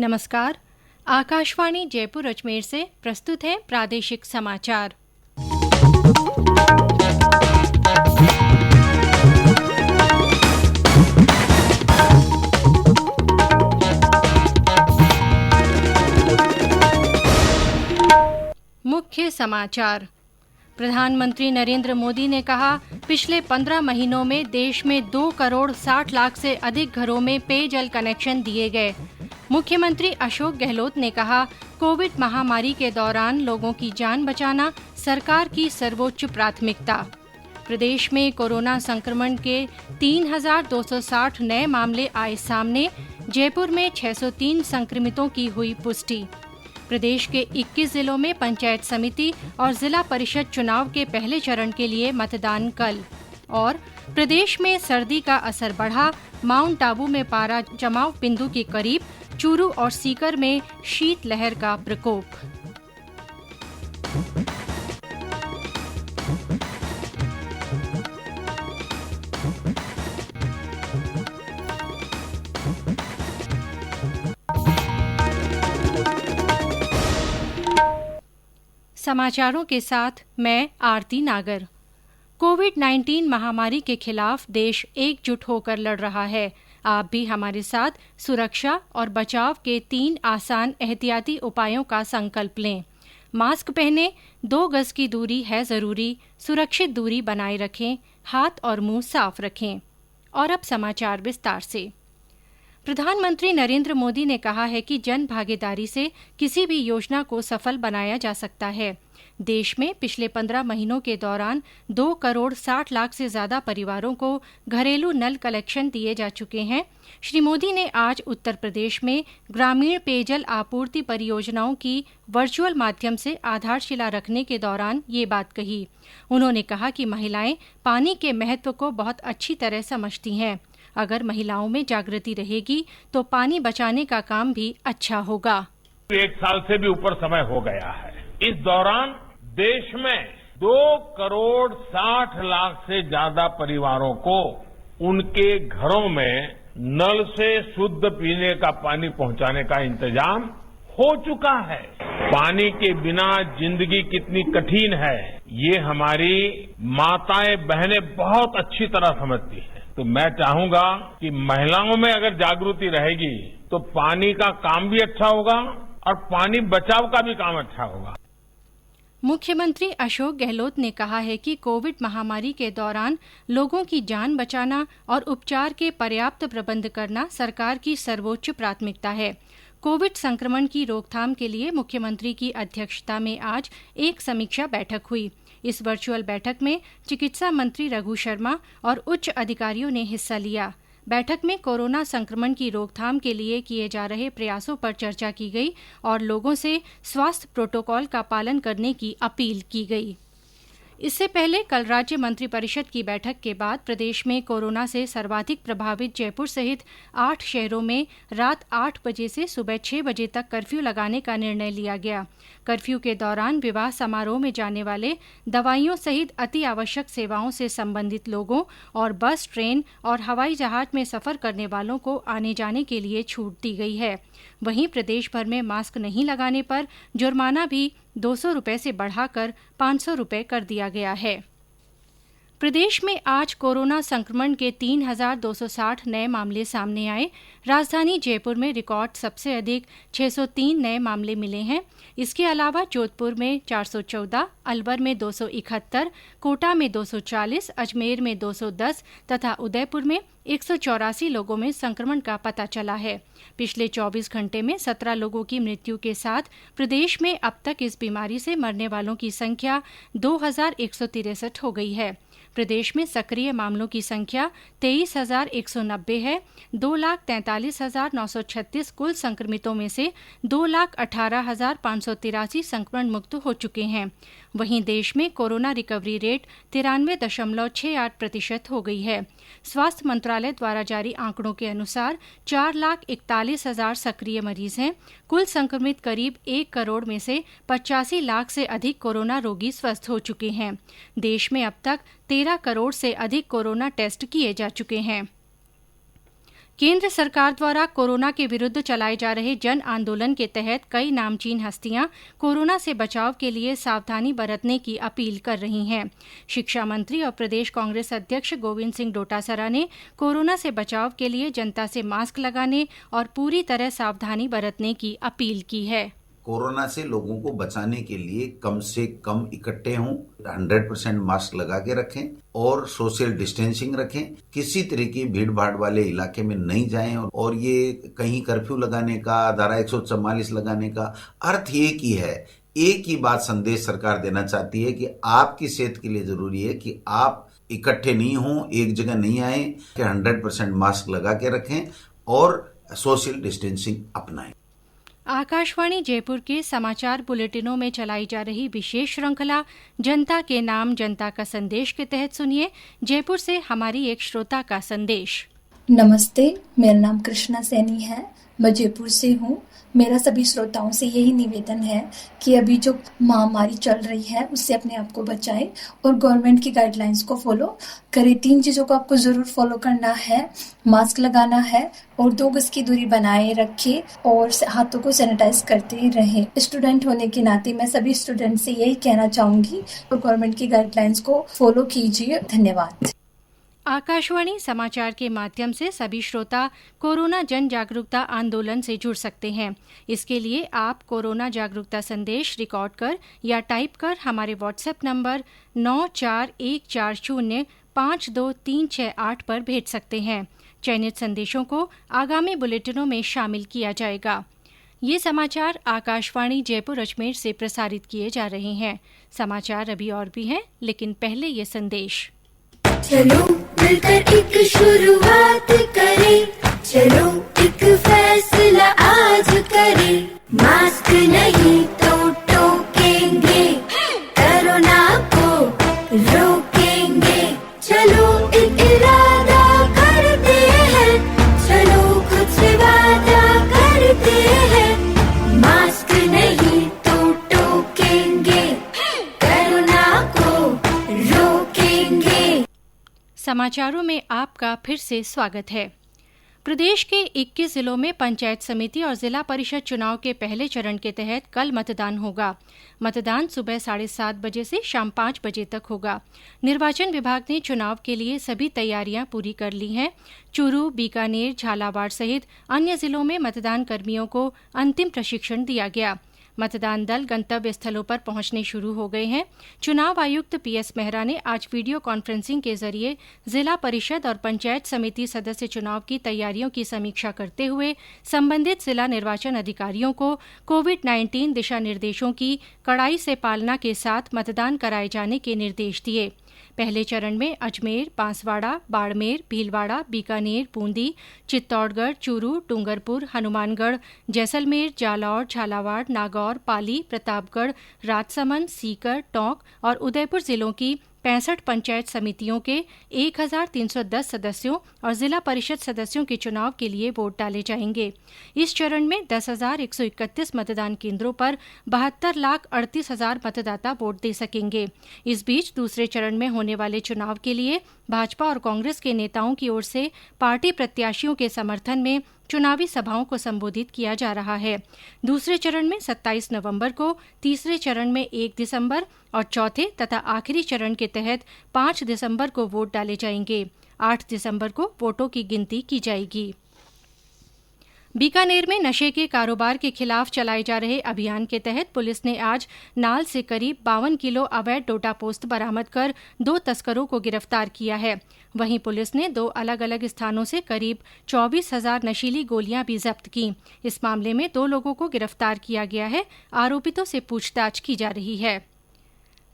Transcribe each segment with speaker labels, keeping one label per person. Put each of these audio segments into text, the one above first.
Speaker 1: नमस्कार। आकाशवाणी जयपुर अजमेर से प्रस्तुत है प्रादेशिक समाचार। मुख्य समाचार। प्रधानमंत्री नरेंद्र मोदी ने कहा, पिछले 15 महीनों में देश में 2 करोड़ 60 लाख से अधिक घरों में पेयजल कनेक्शन दिए गए। मुख्यमंत्री अशोक गहलोत ने कहा, कोविड महामारी के दौरान लोगों की जान बचाना सरकार की सर्वोच्च प्राथमिकता। प्रदेश में कोरोना संक्रमण के 3,260 नए मामले आए सामने। जयपुर में 603 संक्रमितों की हुई पुष्टि। प्रदेश के 21 जिलों में पंचायत समिति और जिला परिषद चुनाव के पहले चरण के लिए मतदान कल। और प्रदेश में सर्दी का असर बढ़ा, माउंट आबू में पारा जमाव बिंदु के करीब, चूरू और सीकर में शीतलहर का प्रकोप। समाचारों के साथ मैं आरती नागर। कोविड-19 महामारी के खिलाफ देश एकजुट होकर लड़ रहा है। आप भी हमारे साथ सुरक्षा और बचाव के 3 आसान एहतियाती उपायों का संकल्प लें। मास्क पहनें, 2 गज की दूरी है जरूरी, सुरक्षित दूरी बनाए रखें, हाथ और मुंह साफ रखें। और अब समाचार विस्तार से। प्रधानमंत्री नरेंद्र मोदी ने कहा है कि जन भागीदारी से किसी भी योजना को सफल बनाया जा सकता है। देश में पिछले 15 महीनों के दौरान 2 करोड़ 60 लाख से ज्यादा परिवारों को घरेलू नल कनेक्शन दिए जा चुके हैं। श्री मोदी ने आज उत्तर प्रदेश में ग्रामीण पेयजल आपूर्ति परियोजनाओं की वर्चुअल माध्यम से आधारशिला रखने के दौरान ये बात कही। उन्होंने कहा कि महिलाएं पानी के महत्व को बहुत अच्छी तरह समझती हैं। अगर महिलाओं में जागृति रहेगी तो पानी बचाने का काम भी अच्छा होगा।
Speaker 2: 1 साल से भी ऊपर समय हो गया है। इस दौरान देश में 2 करोड़ 60 लाख से ज्यादा परिवारों को उनके घरों में नल से शुद्ध पीने का पानी पहुंचाने का इंतजाम हो चुका है। पानी के बिना जिंदगी कितनी कठिन है, ये हमारी माताएं बहनें बहुत अच्छी तरह समझती हैं। तो मैं चाहूंगा कि महिलाओं में अगर जागृति रहेगी तो पानी का काम भी अच्छा होगा और पानी बचाव का भी काम अच्छा होगा।
Speaker 1: मुख्यमंत्री अशोक गहलोत ने कहा है कि कोविड महामारी के दौरान लोगों की जान बचाना और उपचार के पर्याप्त प्रबंध करना सरकार की सर्वोच्च प्राथमिकता है। कोविड संक्रमण की रोकथाम के लिए मुख्यमंत्री की अध्यक्षता में आज एक समीक्षा बैठक हुई। इस वर्चुअल बैठक में चिकित्सा मंत्री रघु शर्मा और उच्च अधिकारियों ने हिस्सा लिया। बैठक में कोरोना संक्रमण की रोकथाम के लिए किए जा रहे प्रयासों पर चर्चा की गई और लोगों से स्वास्थ्य प्रोटोकॉल का पालन करने की अपील की गई। इससे पहले कल राज्य मंत्रिपरिषद की बैठक के बाद प्रदेश में कोरोना से सर्वाधिक प्रभावित जयपुर सहित 8 शहरों में रात 8 बजे से सुबह 6 बजे तक कर्फ्यू लगाने का निर्णय लिया गया। कर्फ्यू के दौरान विवाह समारोह में जाने वाले, दवाइयों सहित अति आवश्यक सेवाओं से संबंधित लोगों और बस, ट्रेन और हवाई जहाज में सफर करने वालों को आने जाने के लिए छूट दी गई है। वहीं प्रदेश भर में मास्क नहीं लगाने पर जुर्माना भी 200 रुपये से बढ़ाकर 500 रुपये कर दिया गया है। प्रदेश में आज कोरोना संक्रमण के 3,260 नए मामले सामने आए। राजधानी जयपुर में रिकॉर्ड सबसे अधिक 603 नए मामले मिले हैं। इसके अलावा जोधपुर में 414, अलवर में 271, कोटा में 240, अजमेर में 210 तथा उदयपुर में 184 लोगों में संक्रमण का पता चला है। पिछले 24 घंटे में 17 लोगों की मृत्यु के साथ प्रदेश में अब तक इस बीमारी से मरने वालों की संख्या 2,163 हो गई है। प्रदेश में सक्रिय मामलों की संख्या 23,190 है। 2,43,936 कुल संक्रमितों में से 2,18,583 संक्रमण मुक्त हो चुके हैं। वहीं देश में कोरोना रिकवरी रेट 93.68% हो गई है। स्वास्थ्य मंत्रालय द्वारा जारी आंकड़ों के अनुसार 4,41,000 सक्रिय मरीज हैं। कुल संक्रमित करीब 1 करोड़ में से 85 लाख से अधिक कोरोना रोगी स्वस्थ हो चुके हैं। देश में अब तक 13 करोड़ से अधिक कोरोना टेस्ट किए जा चुके हैं। केंद्र सरकार द्वारा कोरोना के विरुद्ध चलाए जा रहे जन आंदोलन के तहत कई नामचीन हस्तियां कोरोना से बचाव के लिए सावधानी बरतने की अपील कर रही हैं। शिक्षा मंत्री और प्रदेश कांग्रेस अध्यक्ष गोविंद सिंह डोटासरा ने कोरोना से बचाव के लिए जनता से मास्क लगाने और पूरी तरह सावधानी बरतने की अपील की है।
Speaker 3: कोरोना से लोगों को बचाने के लिए कम से कम इकट्ठे हों, 100% मास्क लगा के रखें और सोशल डिस्टेंसिंग रखें। किसी तरह की भीड़ भाड़ वाले इलाके में नहीं जाएं और ये कहीं कर्फ्यू लगाने का, धारा 144 लगाने का अर्थ एक ही है। एक ही बात संदेश सरकार देना चाहती है कि आपकी सेहत के लिए जरूरी है कि आप इकट्ठे नहीं हों, एक जगह नहीं आए, 100% मास्क लगा के रखें और सोशल डिस्टेंसिंग अपनाएं।
Speaker 1: आकाशवाणी जयपुर के समाचार बुलेटिनों में चलाई जा रही विशेष श्रृंखला जनता के नाम जनता का संदेश के तहत सुनिए जयपुर से हमारी एक श्रोता का संदेश।
Speaker 4: नमस्ते, मेरा नाम कृष्णा सैनी है, मैं जयपुर से हूँ। मेरा सभी श्रोताओं से यही निवेदन है कि अभी जो महामारी चल रही है उससे अपने आप को बचाएं और गवर्नमेंट की गाइडलाइंस को फॉलो करें। 3 चीज़ों को आपको ज़रूर फॉलो करना है। मास्क लगाना है और 2 गज की दूरी बनाए रखें और हाथों को सैनिटाइज करते रहें। स्टूडेंट होने के नाते मैं सभी स्टूडेंट से यही कहना चाहूँगी और गवर्नमेंट की गाइडलाइंस को फॉलो कीजिए। धन्यवाद।
Speaker 1: आकाशवाणी समाचार के माध्यम से सभी श्रोता कोरोना जन जागरूकता आंदोलन से जुड़ सकते हैं। इसके लिए आप कोरोना जागरूकता संदेश रिकॉर्ड कर या टाइप कर हमारे व्हाट्सएप नंबर 9414052368 पर भेज सकते हैं। चयनित संदेशों को आगामी बुलेटिनों में शामिल किया जाएगा। ये समाचार आकाशवाणी जयपुर अजमेर से प्रसारित किए जा रहे हैं। समाचार अभी और भी हैं, लेकिन पहले ये संदेश।
Speaker 5: चलो मिलकर एक शुरुआत करें, चलो एक फैसला आज करें। मास्क नहीं तो टोकेंगे, कोरोना को रोकेंगे। चलो एक इरादा करते हैं, चलो खुद से वादा करते हैं। मास्क नहीं तो टोकेंगे, कोरोना को रोकेंगे।
Speaker 1: समाचारों में आपका फिर से स्वागत है। प्रदेश के 21 जिलों में पंचायत समिति और जिला परिषद चुनाव के पहले चरण के तहत कल मतदान होगा। मतदान सुबह 7:30 बजे से शाम 5 बजे तक होगा। निर्वाचन विभाग ने चुनाव के लिए सभी तैयारियां पूरी कर ली हैं। चूरू, बीकानेर, झालावाड़ सहित अन्य जिलों में मतदान कर्मियों को अंतिम प्रशिक्षण दिया गया। मतदान दल गंतव्य स्थलों पर पहुंचने शुरू हो गए हैं। चुनाव आयुक्त पीएस मेहरा ने आज वीडियो कॉन्फ्रेंसिंग के जरिए जिला परिषद और पंचायत समिति सदस्य चुनाव की तैयारियों की समीक्षा करते हुए संबंधित जिला निर्वाचन अधिकारियों को कोविड-19 दिशा निर्देशों की कड़ाई से पालना के साथ मतदान कराए जाने के निर्देश दिए। पहले चरण में अजमेर, बांसवाड़ा, बाड़मेर, भीलवाड़ा, बीकानेर, बूंदी, चित्तौड़गढ़, चूरू, डूंगरपुर, हनुमानगढ़, जैसलमेर, जालौर, झालावाड़, नागौर, पाली, प्रतापगढ़, राजसमंद, सीकर, टोंक और उदयपुर जिलों की 65 पंचायत समितियों के 1310 सदस्यों और जिला परिषद सदस्यों के चुनाव के लिए वोट डाले जाएंगे। इस चरण में 10,131 मतदान केंद्रों पर 72,38,000 मतदाता वोट दे सकेंगे। इस बीच दूसरे चरण में होने वाले चुनाव के लिए भाजपा और कांग्रेस के नेताओं की ओर से पार्टी प्रत्याशियों के समर्थन में चुनावी सभाओं को संबोधित किया जा रहा है। दूसरे चरण में 27 नवंबर को, तीसरे चरण में 1 दिसंबर और चौथे तथा आखिरी चरण के तहत 5 दिसंबर को वोट डाले जाएंगे। 8 दिसंबर को वोटों की गिनती की जाएगी। बीकानेर में नशे के कारोबार के खिलाफ चलाए जा रहे अभियान के तहत पुलिस ने आज नाल से करीब 52 किलो अवैध डोडा पोस्त बरामद कर 2 तस्करों को गिरफ्तार किया है। वहीं पुलिस ने 2 अलग अलग स्थानों से करीब 24,000 नशीली गोलियां भी जब्त की। इस मामले में 2 लोगों को गिरफ्तार किया गया है। आरोपितों से पूछताछ की जा रही है।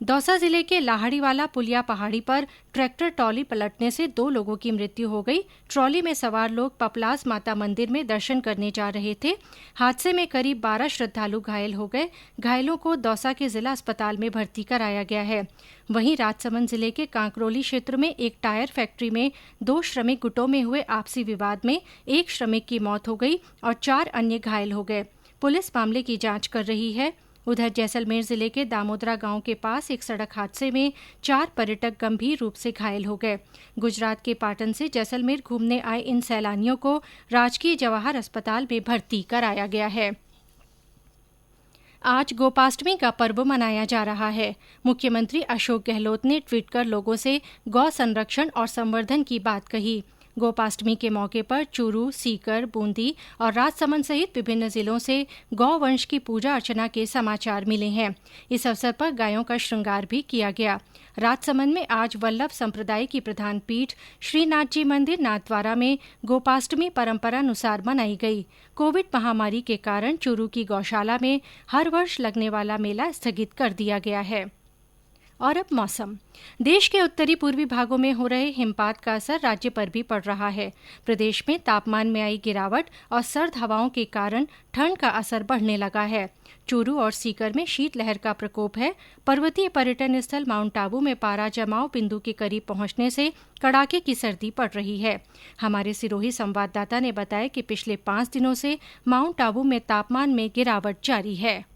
Speaker 1: दौसा जिले के लाहड़ीवाला पुलिया पहाड़ी पर ट्रैक्टर ट्रॉली पलटने से 2 लोगों की मृत्यु हो गई। ट्रॉली में सवार लोग पपलास माता मंदिर में दर्शन करने जा रहे थे। हादसे में करीब 12 श्रद्धालु घायल हो गए। घायलों को दौसा के जिला अस्पताल में भर्ती कराया गया है। वहीं राजसमंद जिले के कांकरोली क्षेत्र में एक टायर फैक्ट्री में 2 श्रमिक गुटों में हुए आपसी विवाद में 1 श्रमिक की मौत हो गई और 4 अन्य घायल हो गए। पुलिस मामले की जांच कर रही है। उधर जैसलमेर जिले के दामोदरा गांव के पास एक सड़क हादसे में 4 पर्यटक गंभीर रूप से घायल हो गए। गुजरात के पाटन से जैसलमेर घूमने आए इन सैलानियों को राजकीय जवाहर अस्पताल में भर्ती कराया गया है। आज गोपाष्टमी का पर्व मनाया जा रहा है। मुख्यमंत्री अशोक गहलोत ने ट्वीट कर लोगों से गौ संरक्षण और संवर्धन की बात कही। गोपाष्टमी के मौके पर चूरू, सीकर, बूंदी और राजसमंद सहित विभिन्न जिलों से गौवंश की पूजा अर्चना के समाचार मिले हैं। इस अवसर पर गायों का श्रृंगार भी किया गया। राजसमंद में आज वल्लभ संप्रदाय की प्रधान पीठ श्रीनाथ जी मंदिर नाथद्वारा में गोपाष्टमी परंपरानुसार मनाई गई। कोविड महामारी के कारण चूरू की गौशाला में हर वर्ष लगने वाला मेला स्थगित कर दिया गया है। और अब मौसम। देश के उत्तरी पूर्वी भागों में हो रहे हिमपात का असर राज्य पर भी पड़ रहा है। प्रदेश में तापमान में आई गिरावट और सर्द हवाओं के कारण ठंड का असर बढ़ने लगा है। चूरू और सीकर में शीतलहर का प्रकोप है। पर्वतीय पर्यटन स्थल माउंट आबू में पारा जमाव बिंदु के करीब पहुंचने से कड़ाके की सर्दी पड़ रही है। हमारे सिरोही संवाददाता ने बताया कि पिछले 5 दिनों से माउंट आबू में तापमान में गिरावट जारी है।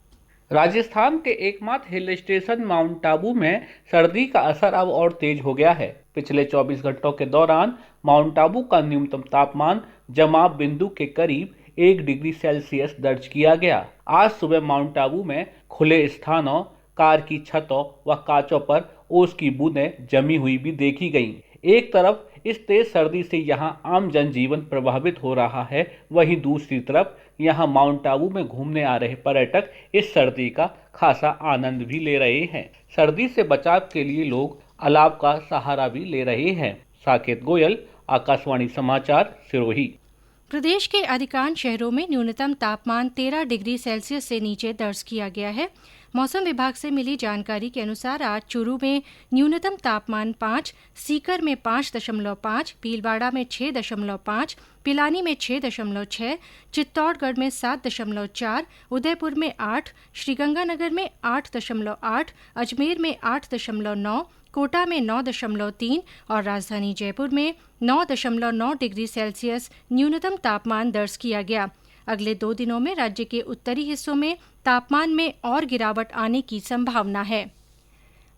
Speaker 6: राजस्थान के एकमात्र हिल स्टेशन माउंट आबू में सर्दी का असर अब और तेज हो गया है। पिछले 24 घंटों के दौरान माउंट आबू का न्यूनतम तापमान जमाव बिंदु के करीब 1 डिग्री सेल्सियस दर्ज किया गया। आज सुबह माउंट आबू में खुले स्थानों, कार की छतों व कांचों पर ओस की बूंदें जमी हुई भी देखी गईं। एक तरफ इस तेज सर्दी से यहां आम जनजीवन प्रभावित हो रहा है, वहीं दूसरी तरफ यहां माउंट आबू में घूमने आ रहे पर्यटक इस सर्दी का खासा आनंद भी ले रहे हैं। सर्दी से बचाव के लिए लोग अलाव का सहारा भी ले रहे हैं। साकेत गोयल, आकाशवाणी समाचार, सिरोही।
Speaker 1: प्रदेश के अधिकांश शहरों में न्यूनतम तापमान 13 डिग्री सेल्सियस से नीचे दर्ज किया गया है। मौसम विभाग से मिली जानकारी के अनुसार आज चूरू में न्यूनतम तापमान 5, सीकर में 5.5, भीलवाड़ा में 6.5, पिलानी में 6.6, चित्तौड़गढ़ में 7.4, उदयपुर में 8, श्रीगंगानगर में 8.8, अजमेर में 8.9, कोटा में 9.3 और राजधानी जयपुर में 9.9 डिग्री सेल्सियस न्यूनतम तापमान दर्ज किया गया। अगले 2 दिनों में राज्य के उत्तरी हिस्सों में तापमान में और गिरावट आने की संभावना है।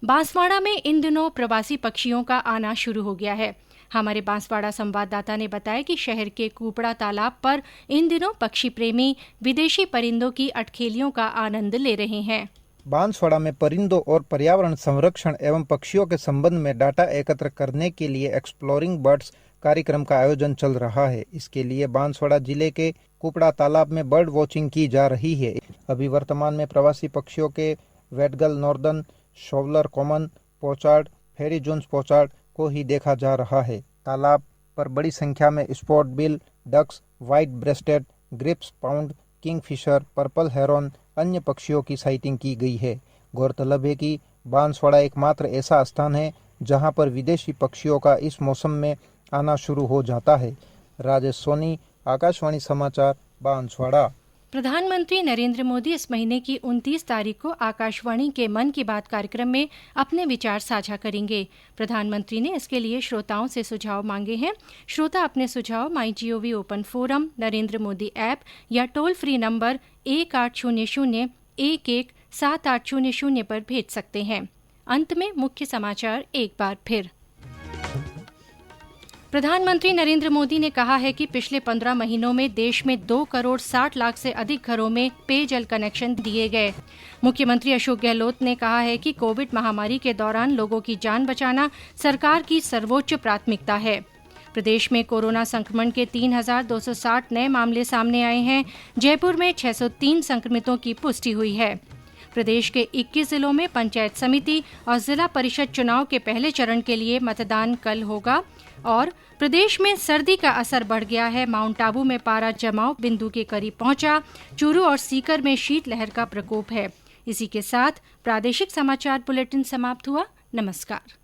Speaker 1: बांसवाड़ा में इन दिनों प्रवासी पक्षियों का आना शुरू हो गया है। हमारे बांसवाड़ा संवाददाता ने बताया कि शहर के कुपड़ा तालाब पर इन दिनों पक्षी प्रेमी विदेशी परिंदों की अटखेलियों का आनंद ले रहे हैं।
Speaker 7: बांसवाड़ा में परिंदों और पर्यावरण संरक्षण एवं पक्षियों के संबंध में डाटा एकत्र करने के लिए एक्सप्लोरिंग बर्ड्स कार्यक्रम का आयोजन चल रहा है। इसके लिए बांसवाड़ा जिले के कुपड़ा तालाब में बर्ड वॉचिंग की जा रही है। अभी वर्तमान में प्रवासी पक्षियों के वेटगल नॉर्दर्न, शोवलर कॉमन, पोचार्ड, फेरी जोन्स पोचार्ड को ही देखा जा रहा है। तालाब पर बड़ी संख्या में spot bill ducks, white breasted, grips pound, kingfisher, purple heron, अन्य पक्षियों की साइटिंग की गई है। गौरतलब है कि बांसवाड़ा एकमात्र ऐसा स्थान है जहां पर विदेशी पक्षियों का इस मौसम में आना शुरू हो जाता है। राजेश सोनी, आकाशवाणी समाचार, बांसवाड़ा।
Speaker 1: प्रधानमंत्री नरेंद्र मोदी इस महीने की 29 तारीख को आकाशवाणी के मन की बात कार्यक्रम में अपने विचार साझा करेंगे। प्रधानमंत्री ने इसके लिए श्रोताओं से सुझाव मांगे हैं। श्रोता अपने सुझाव MyGov open forum, Narendra Modi app या टोल फ्री नंबर 1800-11-7800 पर भेज सकते हैं। अंत में मुख्य समाचार एक बार फिर। प्रधानमंत्री नरेंद्र मोदी ने कहा है कि पिछले 15 महीनों में देश में 2 करोड़ 60 लाख से अधिक घरों में पेयजल कनेक्शन दिए गए। मुख्यमंत्री अशोक गहलोत ने कहा है कि कोविड महामारी के दौरान लोगों की जान बचाना सरकार की सर्वोच्च प्राथमिकता है। प्रदेश में कोरोना संक्रमण के 3,260 नए मामले सामने आए हैं। जयपुर में 603 संक्रमितों की पुष्टि हुई है। प्रदेश के 21 जिलों में पंचायत समिति और जिला परिषद चुनाव के पहले चरण के लिए मतदान कल होगा। और प्रदेश में सर्दी का असर बढ़ गया है। माउंट आबू में पारा जमाव बिंदु के करीब पहुंचा। चूरू और सीकर में शीतलहर का प्रकोप है। इसी के साथ प्रादेशिक समाचार बुलेटिन समाप्त हुआ। नमस्कार।